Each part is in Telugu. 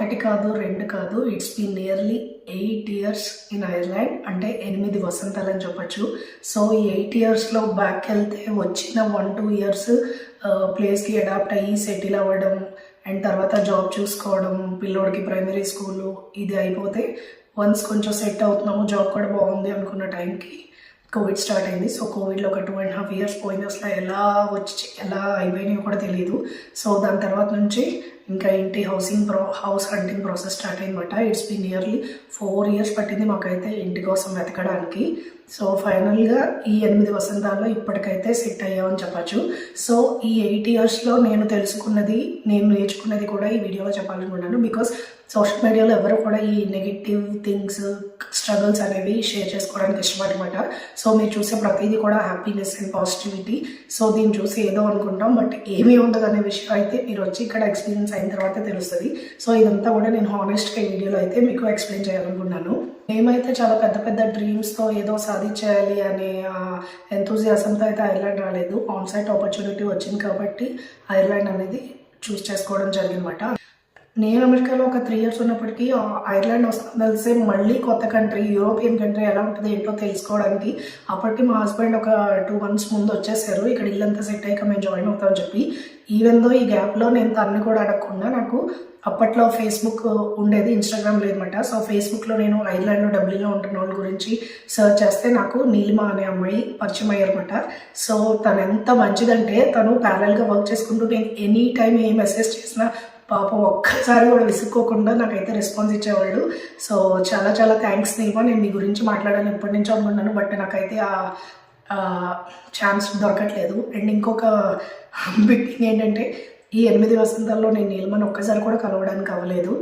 ఒకటి కాదు, రెండు కాదు. It's been nearly 8 years in Ireland. అంటే 8 వసంతాలని చెప్పొచ్చు. సో ఈ 8 ఇయర్స్లో బ్యాక్ వెళ్తే వచ్చిన 1-2 ఇయర్స్ ప్లేస్కి అడాప్ట్ అయ్యి సెటిల్ అవ్వడం అండ్ తర్వాత జాబ్ చూసుకోవడం, పిల్లోడికి ప్రైమరీ స్కూలు ఇది అయిపోతే వన్స్ కొంచెం సెట్ అవుతున్నాము, జాబ్ కూడా బాగుంది అనుకున్న టైంకి కోవిడ్ స్టార్ట్ అయింది. సో కోవిడ్లో ఒక 2.5 ఇయర్స్ పోయింది. అసలు ఎలా అయిపోయినాయో కూడా తెలియదు. సో దాని తర్వాత నుంచి ఇంకా ఇంటి హౌస్ హంటింగ్ ప్రాసెస్ స్టార్ట్ అయిందన్నమాట. ఇట్స్ బీన్ నియర్లీ 4 ఇయర్స్ పట్టింది మాకైతే ఇంటి కోసం వెతకడానికి. సో ఫైనల్గా ఈ 8 వసంతాల్లో ఇప్పటికైతే సెట్ అయ్యామని చెప్పచ్చు. సో ఈ 8 ఇయర్స్లో నేను తెలుసుకున్నది, నేను నేర్చుకున్నది కూడా ఈ వీడియోలో చెప్పాలనుకున్నాను. బికాస్ సోషల్ మీడియాలో ఎవరు కూడా ఈ నెగిటివ్ థింగ్స్, స్ట్రగుల్స్ అనేవి షేర్ చేసుకోవడానికి ఇష్టపడమాట. సో మీరు చూసే ప్రతిదీ కూడా హ్యాపీనెస్ అండ్ పాజిటివిటీ. సో దీన్ని చూసి ఏదో అనుకుంటాం, బట్ ఏమీ ఉండదు అనే విషయం అయితే మీరు వచ్చి ఇక్కడ ఎక్స్పీరియన్స్ అయిన తర్వాత తెలుస్తుంది. సో ఇదంతా కూడా నేను హానెస్ట్గా ఈ వీడియోలో అయితే మీకు ఎక్స్ప్లెయిన్ చేయాలనుకున్నాను. మేమైతే చాలా పెద్ద పెద్ద డ్రీమ్స్తో ఏదో సాధించాలి అనే ఎంతూజియాసంతో అయితే ఐర్లాండ్ రాలేదు. ఆన్ సైట్ ఆపర్చునిటీ వచ్చింది కాబట్టి ఐర్లాండ్ అనేది చూస్ చేసుకోవడం జరిగిందన్నమాట. నేను అమెరికాలో ఒక 3 ఇయర్స్ ఉన్నప్పటికీ ఐర్లాండ్ వస్తుందని తెలిసే మళ్ళీ కొత్త కంట్రీ, యూరోపియన్ కంట్రీ ఎలా ఉంటుంది ఏంటో తెలుసుకోవడానికి అప్పటికి మా హస్బెండ్ ఒక 2 months ముందు వచ్చేసారు. ఇక్కడ ఇల్లంతా సెట్ అయ్యాక మేము జాయిన్ అవుతామని చెప్పి. ఈవెన్ దో ఈ గ్యాప్లో నేను తన్ని కూడా అడగకుండా, నాకు అప్పట్లో ఫేస్బుక్ ఉండేది, ఇన్స్టాగ్రామ్ లేదన్నమాట. సో ఫేస్బుక్లో నేను ఐర్లాండ్లో డబ్లిన్లో ఉంటున్న వాళ్ళ గురించి సర్చ్ చేస్తే నాకు నీలిమా అనే అమ్మాయి పరిచయం అయ్యారన్నమాట. సో తను ఎంత మంచిదంటే తను ప్యారల్గా వర్క్ చేసుకుంటూ నేను ఎనీ టైం ఏ మెసేజ్ చేసినా పాపం ఒక్కసారి కూడా విసుక్కోకుండా నాకైతే రెస్పాన్స్ ఇచ్చేవాళ్ళు. సో చాలా చాలా థ్యాంక్స్ నీలిమా. నేను మీ గురించి మాట్లాడాలని ఎప్పటి నుంచో అనుకున్నాను, బట్ నాకైతే ఆ ఛాన్స్ దొరకట్లేదు. అండ్ ఇంకొక బిగ్ థింగ్ ఏంటంటే ఈ 8 వసంతాల్లో నేను నీలిమని ఒక్కసారి కూడా కలవడానికి అవ్వలేదు.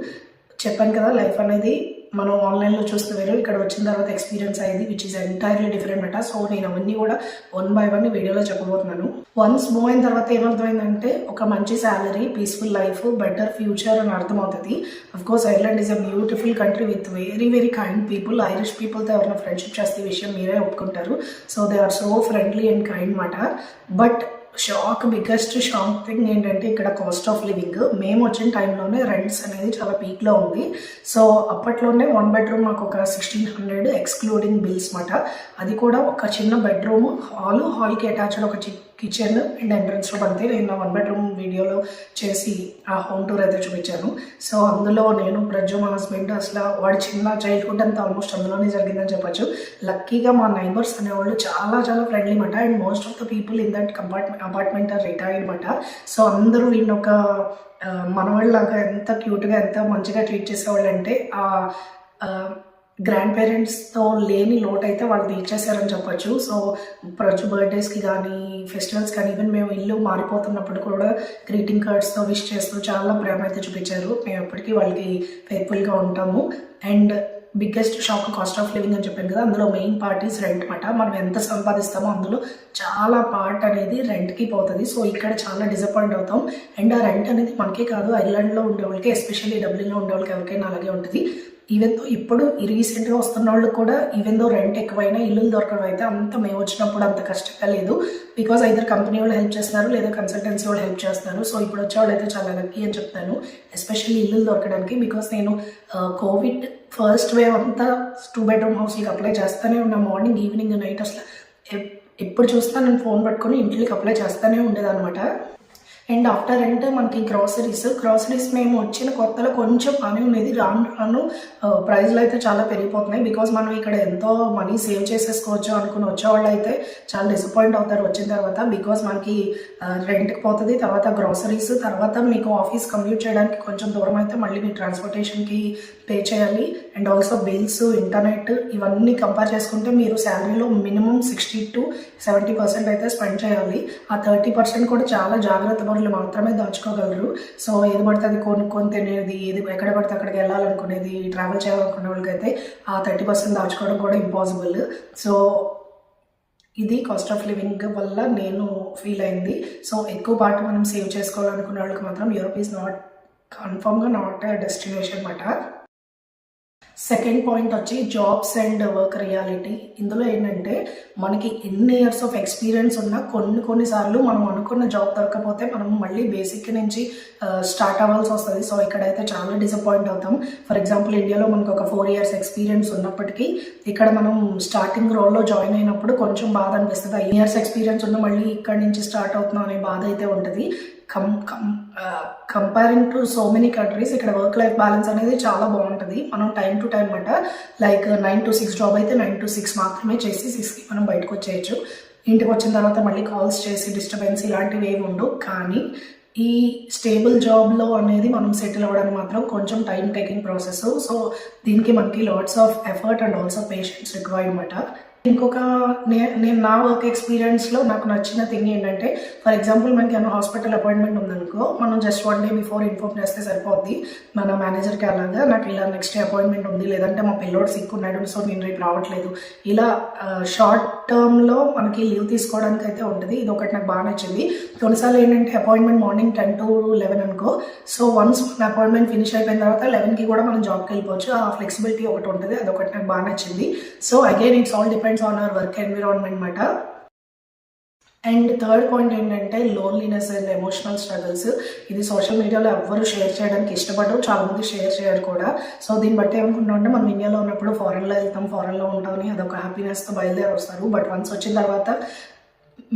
చెప్పాను కదా, లైఫ్ అనేది మనం ఆన్లైన్లో చూస్తే వేరు, ఇక్కడ వచ్చిన తర్వాత ఎక్స్పీరియన్స్ అయ్యింది, విచ్ ఈస్ ఎంటైర్లీ డిఫరెంట్ అన్నమాట. సో నేను అవన్నీ కూడా 1 by 1 వీడియోలో చెప్పబోతున్నాను. వన్స్ మూవ్ అయిన తర్వాత ఏమర్థమైందంటే ఒక మంచి salary, peaceful life, better future అని అర్థమవుతుంది. Of course Ireland is a beautiful country with very very kind people. Irish పీపుల్తో ఎవరైనా ఫ్రెండ్షిప్ చేస్తే ఈ విషయం మీరే ఒప్పుకుంటారు. So they are so friendly and kind మాట. బట్ బిగ్గెస్ట్ షాక్ థింగ్ ఏంటంటే ఇక్కడ కాస్ట్ ఆఫ్ లివింగ్. మేము వచ్చిన టైంలోనే రెంట్స్ అనేది చాలా పీక్లో ఉంది. సో అప్పట్లోనే 1 bedroom మాకు ఒక 1600 ఎక్స్క్లూడింగ్ బిల్స్ మాట. అది కూడా ఒక చిన్న బెడ్రూమ్, హాల్కి అటాచ్డ్ ఒక కిచెన్ అండ్ ఎంట్రన్స్లో అంతే. నేను నా 1 bedroom వీడియోలో చేసి ఆ హోమ్ టూర్ అయితే చూపించాను. సో అందులో నేను ప్రజ్జు మా హస్బెండ్ అసలు వాడి చిన్న చైల్డ్హుడ్ అంతా ఆల్మోస్ట్ అందులోనే జరిగిందని చెప్పచ్చు. లక్కీగా మా నైబర్స్ అనేవాళ్ళు చాలా చాలా ఫ్రెండ్లీ మాట. And most of the people in that apartment are retired మాట. సో అందరూ వీళ్ళని ఒక మనవాళ్ళలాగా ఎంత క్యూట్గా, ఎంత మంచిగా ట్రీట్ చేసేవాళ్ళు అంటే గ్రాండ్ పేరెంట్స్తో లేని లోటు అయితే వాళ్ళు తీర్చేశారని చెప్పచ్చు. సో ప్రతి బర్త్డేస్కి కానీ, ఫెస్టివల్స్ కానీ, ఈవెన్ మేము ఇల్లు మారిపోతున్నప్పుడు కూడా గ్రీటింగ్ కార్డ్స్తో విష్ చేస్తూ చాలా ప్రేమ అయితే చూపించారు. మేము ఎప్పటికీ వాళ్ళకి ఫెయిత్ఫుల్గా ఉంటాము. And biggest shock cost of living అని చెప్పాను కదా, అందులో మెయిన్ పార్ట్ ఈస్ రెంట్ అనమాట. మనం ఎంత సంపాదిస్తామో అందులో చాలా పార్ట్ అనేది రెంట్కి పోతుంది. సో ఇక్కడ చాలా డిసప్పాయింట్ అవుతాం. అండ్ ఆ రెంట్ అనేది మనకే కాదు, ఐర్లాండ్లో ఉండే వాళ్ళకి, ఎస్పెషల్లీ డబ్లిన్లో ఉండే వాళ్ళకి ఎవరికైనా అలాగే ఉంటుంది. ఈవెన్ దో ఇప్పుడు రీసెంట్గా వస్తున్న వాళ్ళు కూడా ఈవెన్ దో రెంట్ ఎక్కువైనా ఇల్లు దొరకడం అయితే అంత మేము వచ్చినప్పుడు అంత కష్టంగా లేదు. బికాజ్ ఐదర్ కంపెనీ వాళ్ళు హెల్ప్ చేస్తున్నారు లేదా కన్సల్టెన్సీ వాళ్ళు హెల్ప్ చేస్తున్నారు. సో ఇప్పుడు వచ్చే వాళ్ళు అయితే చాలా లక్కీ అని చెప్తాను, ఎస్పెషల్లీ ఇల్లు దొరకడానికి. బికాస్ నేను కోవిడ్ ఫస్ట్ వేవ్ అంతా 2 bedroom హౌస్కి అప్లై చేస్తూనే ఉన్నా. మార్నింగ్, ఈవినింగ్, నైట్ అసలు ఎప్పుడు చూసినా నేను ఫోన్ పట్టుకొని ఇంటికి అప్లై చేస్తూనే ఉండేదన్నమాట. అండ్ ఆఫ్టర్ రెంట్ మనకి గ్రాసరీస్ మేము వచ్చిన కొత్తలో కొంచెం పని ఉండేది. రాను ప్రైస్లు అయితే చాలా పెరిగిపోతున్నాయి. బికాజ్ మనం ఇక్కడ ఎంతో మనీ సేవ్ చేసేసుకోవచ్చు అనుకుని వచ్చేవాళ్ళు అయితే చాలా డిసప్పాయింట్ అవుతారు వచ్చిన తర్వాత. బికాజ్ మనకి రెంట్కి పోతుంది, తర్వాత గ్రాసరీస్, తర్వాత మీకు ఆఫీస్ కమ్యూట్ చేయడానికి కొంచెం దూరం అయితే మళ్ళీ మీ ట్రాన్స్పోర్టేషన్కి పే చేయాలి. అండ్ ఆల్సో బిల్స్, ఇంటర్నెట్, ఇవన్నీ కంపేర్ చేసుకుంటే మీరు శాలరీలో మినిమం 60 to 70% అయితే స్పెండ్ చేయాలి. ఆ 30% కూడా చాలా జాగ్రత్త పనులు మాత్రమే దాచుకోగలరు. సో ఏది పడితే అది కొనుక్కొని తినేది, ఏది ఎక్కడ పడితే అక్కడికి వెళ్ళాలనుకునేది, ట్రావెల్ చేయాలనుకునే వాళ్ళకైతే ఆ 30% దాచుకోవడం కూడా ఇంపాసిబుల్. సో ఇది కాస్ట్ ఆఫ్ లివింగ్ వల్ల నేను ఫీల్ అయింది. సో ఎక్కువ పార్ట్ మనం సేవ్ చేసుకోవాలనుకునే వాళ్ళకి మాత్రం యూరోప్ ఈజ్ నాట్ కన్ఫర్మ్గా నాట్ డెస్టినేషన్ అన్నమాట. సెకండ్ పాయింట్ వచ్చి జాబ్స్ అండ్ వర్క్ రియాలిటీ. ఇందులో ఏంటంటే మనకి ఎన్ని ఇయర్స్ ఆఫ్ ఎక్స్పీరియన్స్ ఉన్నా కొన్నిసార్లు మనం అనుకున్న జాబ్ దొరకపోతే మనం మళ్ళీ బేసిక్ నుంచి స్టార్ట్ అవ్వాల్సి వస్తుంది. సో ఇక్కడైతే చాలా డిసప్పాయింట్ అవుతాం. ఫర్ ఎగ్జాంపుల్ ఇండియాలో మనకు ఒక 4 years ఎక్స్పీరియన్స్ ఉన్నప్పటికీ ఇక్కడ మనం స్టార్టింగ్ రోల్లో జాయిన్ అయినప్పుడు కొంచెం బాధ అనిపిస్తుంది. 5 years ఎక్స్పీరియన్స్ ఉన్న మళ్ళీ ఇక్కడ నుంచి స్టార్ట్ అవుతున్నాం అనే బాధ అయితే ఉంటుంది. Comparing to so many countries ఇక్కడ వర్క్ లైఫ్ బ్యాలెన్స్ అనేది చాలా బాగుంటుంది. మనం టైం టు టైం అన్నమాట. లైక్ 9 to 6 జాబ్ అయితే 9 to 6 మాత్రమే చేసి 6కి మనం బయటకు వచ్చేయచ్చు. ఇంటికి వచ్చిన తర్వాత మళ్ళీ కాల్స్ చేసి డిస్టర్బెన్స్ ఇలాంటివి ఏమి ఉండవు. కానీ ఈ స్టేబుల్ జాబ్లో అనేది మనం సెటిల్ అవ్వడానికి మాత్రం కొంచెం టైం టేకింగ్ ప్రాసెస్. సో దీనికి మనకి lots of effort and also patience required అనమాట. ఇంకొక నేను నా వర్క్ ఎక్స్పీరియన్స్లో నాకు నచ్చిన థింగ్ ఏంటంటే, ఫర్ ఎగ్జాంపుల్ మనకి ఏమైనా హాస్పిటల్ అపాయింట్మెంట్ ఉందనుకో, మనం జస్ట్ 1 day బిఫోర్ ఇన్ఫార్మ్ చేస్తే సరిపోద్ది మన మేనేజర్కి. అలాగా నాకు ఇలా నెక్స్ట్ డే అపాయింట్మెంట్ ఉంది, లేదంటే మా పిల్లోడు సిక్ ఉన్నాడు సో నేను రేపు రావట్లేదు, ఇలా షార్ట్ టర్మ్లో మనకి లీవ్ తీసుకోవడానికి అయితే ఉంటుంది. ఇది ఒకటి నాకు బాగా నచ్చింది. కొన్నిసార్లు ఏంటంటే అపాయింట్మెంట్ మార్నింగ్ 10 to 11 అనుకో, సో వన్స్ మన అపాయింట్మెంట్ ఫినిష్ అయిపోయిన తర్వాత 11కి కూడా మనం జాబ్కి వెళ్ళిపోవచ్చు. ఆ ఫ్లెక్సిబిలిటీ ఒకటి ఉంటుంది, అదొకటి నాకు బాగా నచ్చింది. So again it's all depends on hour work environment మాట. అండ్ థర్డ్ పాయింట్ ఏంటంటే లోన్లీనెస్ అండ్ ఎమోషనల్ స్ట్రగుల్స్. ఇది సోషల్ మీడియాలో ఎవ్వరు షేర్ చేయడానికి ఇష్టపడరు, చాలామంది షేర్ చేయరు కూడా. సో దీన్ని బట్టి ఏమనుకుంటాం అంటే మనం ఇండియాలో ఉన్నప్పుడు ఫారెన్లో వెళ్తాం, ఫారెన్లో ఉంటామని అదొక హ్యాపీనెస్తో బయలుదేరి వస్తారు. బట్ వన్స్ వచ్చిన తర్వాత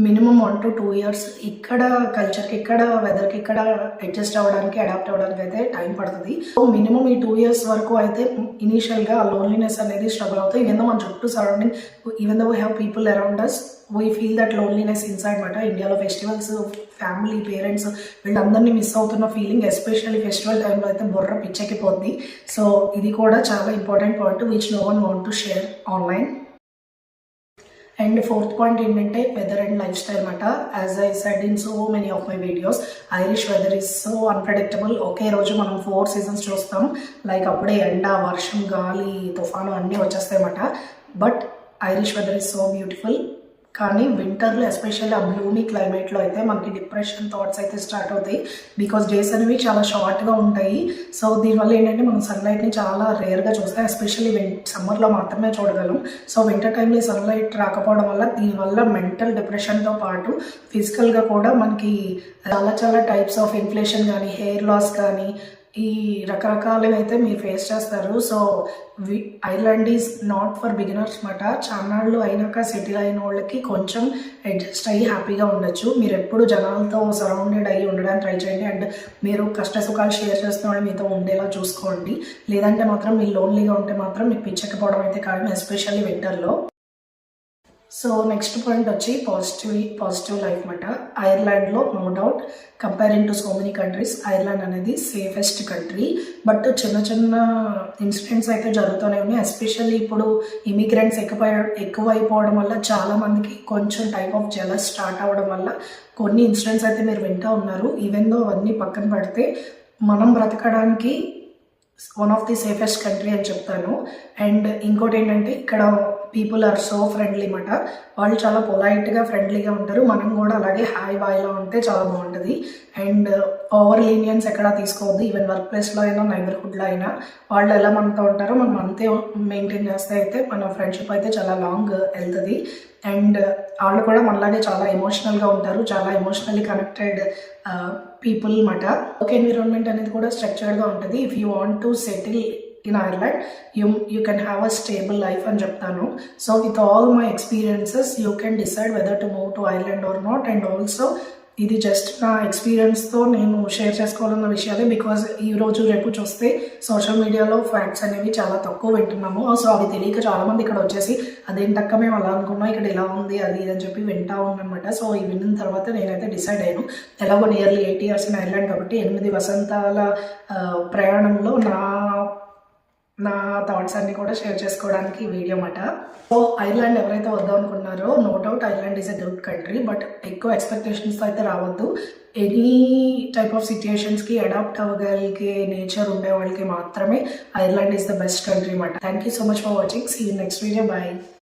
మినిమం 1 to 2 years ఇక్కడ కల్చర్కి, ఇక్కడ వెదర్కి, ఇక్కడ అడ్జస్ట్ అవ్వడానికి, అడాప్ట్ అవ్వడానికి అయితే టైం పడుతుంది. సో మినిమం ఈ 2 years వరకు అయితే ఇనీషియల్గా ఆ లోన్లీనెస్ అనేది స్ట్రగుల్ అవుతాయి. ఈవెన్ దో మన చుట్టూ surrounding, even though we have people around us, we feel that loneliness inside మాట. ఇండియాలో ఫెస్టివల్స్, ఫ్యామిలీ, పేరెంట్స్ వీళ్ళందరినీ మిస్ అవుతున్న ఫీలింగ్ ఎస్పెషల్లీ ఫెస్టివల్ టైంలో అయితే బుర్ర పిచ్చెక్కిపోద్ది. సో ఇది కూడా చాలా important point which no one want to share online. And fourth point ఏంటంటే వెదర్ అండ్ లైఫ్ స్టైల్ అనమాట. As I said in so many of my videos, Irish weather is so unpredictable. ఒకే రోజు మనం 4 seasons చూస్తాం. లైక్ అప్పుడే ఎండ, వర్షం, గాలి, తుఫాను అన్నీ వచ్చేస్తాయి అన్నమాట. But Irish weather is so beautiful. కానీ వింటర్లో ఎస్పెషల్లీ ఆ బ్లూమీ క్లైమేట్లో అయితే మనకి డిప్రెషన్ థాట్స్ అయితే స్టార్ట్ అవుతాయి. బికాస్ డేస్ అనేవి చాలా షార్ట్గా ఉంటాయి. సో దీనివల్ల ఏంటంటే మనం సన్లైట్ని చాలా రేర్గా చూస్తాం. ఎస్పెషల్లీ సమ్మర్లో మాత్రమే చూడగలం. సో వింటర్ టైంలో సన్లైట్ రాకపోవడం వల్ల దీనివల్ల మెంటల్ డిప్రెషన్తో పాటు ఫిజికల్గా కూడా మనకి చాలా టైప్స్ ఆఫ్ ఇన్ఫ్లేషన్ కానీ, హెయిర్ లాస్ కానీ, ఈ రకరకాలుగా అయితే మీరు ఫేస్ చేస్తారు. So Ireland is not for beginners మాట. చాన్నాళ్ళు అయినాక సెటిల్ అయిన వాళ్ళకి కొంచెం అడ్జస్ట్ అయ్యి హ్యాపీగా ఉండొచ్చు. మీరు ఎప్పుడు జనాలతో సరౌండెడ్ అయ్యి ఉండడానికి ట్రై చేయండి. అండ్ మీరు కష్ట సుఖాలు షేర్ చేస్తున్న వాళ్ళు మీతో ఉండేలా చూసుకోండి. లేదంటే మాత్రం మీరు లోన్లీగా ఉంటే మాత్రం మీకు పిచ్చకపోవడం అయితే కారణం, ఎస్పెషల్లీ వింటర్లో. సో నెక్స్ట్ పాయింట్ వచ్చి పాజిటివ్ లైఫ్ మాట. ఐర్లాండ్లో no doubt comparing to so many countries Ireland అనేది సేఫెస్ట్ కంట్రీ. బట్ చిన్న ఇన్సిడెంట్స్ అయితే జరుగుతూనే ఉన్నాయి. ఎస్పెషల్లీ ఇప్పుడు ఇమిగ్రెంట్స్ ఎక్కువైపోవడం వల్ల చాలామందికి కొంచెం టైప్ ఆఫ్ జెలస్ స్టార్ట్ అవ్వడం వల్ల కొన్ని ఇన్సిడెంట్స్ అయితే మీరు వింటూ ఉన్నారు. ఈవెన్ దో అవన్నీ పక్కన పెడితే మనం బ్రతకడానికి one of the safest country అని చెప్తాను. అండ్ ఇంకోటి ఏంటంటే ఇక్కడ పీపుల్ ఆర్ సో ఫ్రెండ్లీ మాట. వాళ్ళు చాలా పొలైట్గా, ఫ్రెండ్లీగా ఉంటారు. మనం కూడా అలాగే హాయ్ బాయ్లో ఉంటే చాలా బాగుంటుంది. అండ్ ఓవర్ లీనియన్స్ ఎక్కడా తీసుకోవద్దు. ఈవెన్ వర్క్ ప్లేస్లో అయినా, నైబర్హుడ్లో అయినా వాళ్ళు ఎలా మనతో ఉంటారో మనం అంతే మెయింటైన్ చేస్తే అయితే మన ఫ్రెండ్షిప్ అయితే చాలా లాంగ్ వెళ్తుంది. అండ్ వాళ్ళు కూడా మనలాగే చాలా ఎమోషనల్గా ఉంటారు, చాలా ఎమోషనల్లీ కనెక్టెడ్ పీపుల్ మాట. వర్క్ ఎన్విరాన్మెంట్ అనేది కూడా స్ట్రక్చర్డ్గా ఉంటుంది. If you want to settle in Ireland, you can have a stable life అని చెప్తాను. So with all my experiences you can decide whether to move to Ireland or not. And also ఇది జస్ట్ నా ఎక్స్పీరియన్స్తో నేను షేర్ చేసుకోవాలన్న విషయాలే. బికాజ్ ఈరోజు రేపు చూస్తే సోషల్ మీడియాలో ఫ్యాక్ట్స్ అనేవి చాలా తక్కువ వింటున్నాము. సో అవి తెలియక చాలామంది ఇక్కడ వచ్చేసి అదేంటక్క మేము అలా అనుకున్నాం, ఇక్కడ ఇలా ఉంది అది అని చెప్పి వింటా ఉన్నానమాట. సో ఈ విన్న తర్వాత నేనైతే డిసైడ్ అయ్యాను. ఎలాగో నియర్లీ 8 years ఇన్ ఐర్లాండ్ కాబట్టి 8 వసంతాల ప్రయాణంలో నా థాట్స్ అన్ని కూడా షేర్ చేసుకోవడానికి ఈ వీడియో మాట. సో ఐర్లాండ్ ఎవరైతే వద్దాం అనుకున్నారో no doubt Ireland is a good country. But ఎక్కువ ఎక్స్పెక్టేషన్స్తో అయితే రావద్దు. ఎనీ టైప్ ఆఫ్ సిచ్యుయేషన్స్కి అడాప్ట్ అవ్వగలిగే నేచర్ ఉండే వాళ్ళకి మాత్రమే Ireland is the best country మాట. Thank you so much for watching. See you next video. Bye.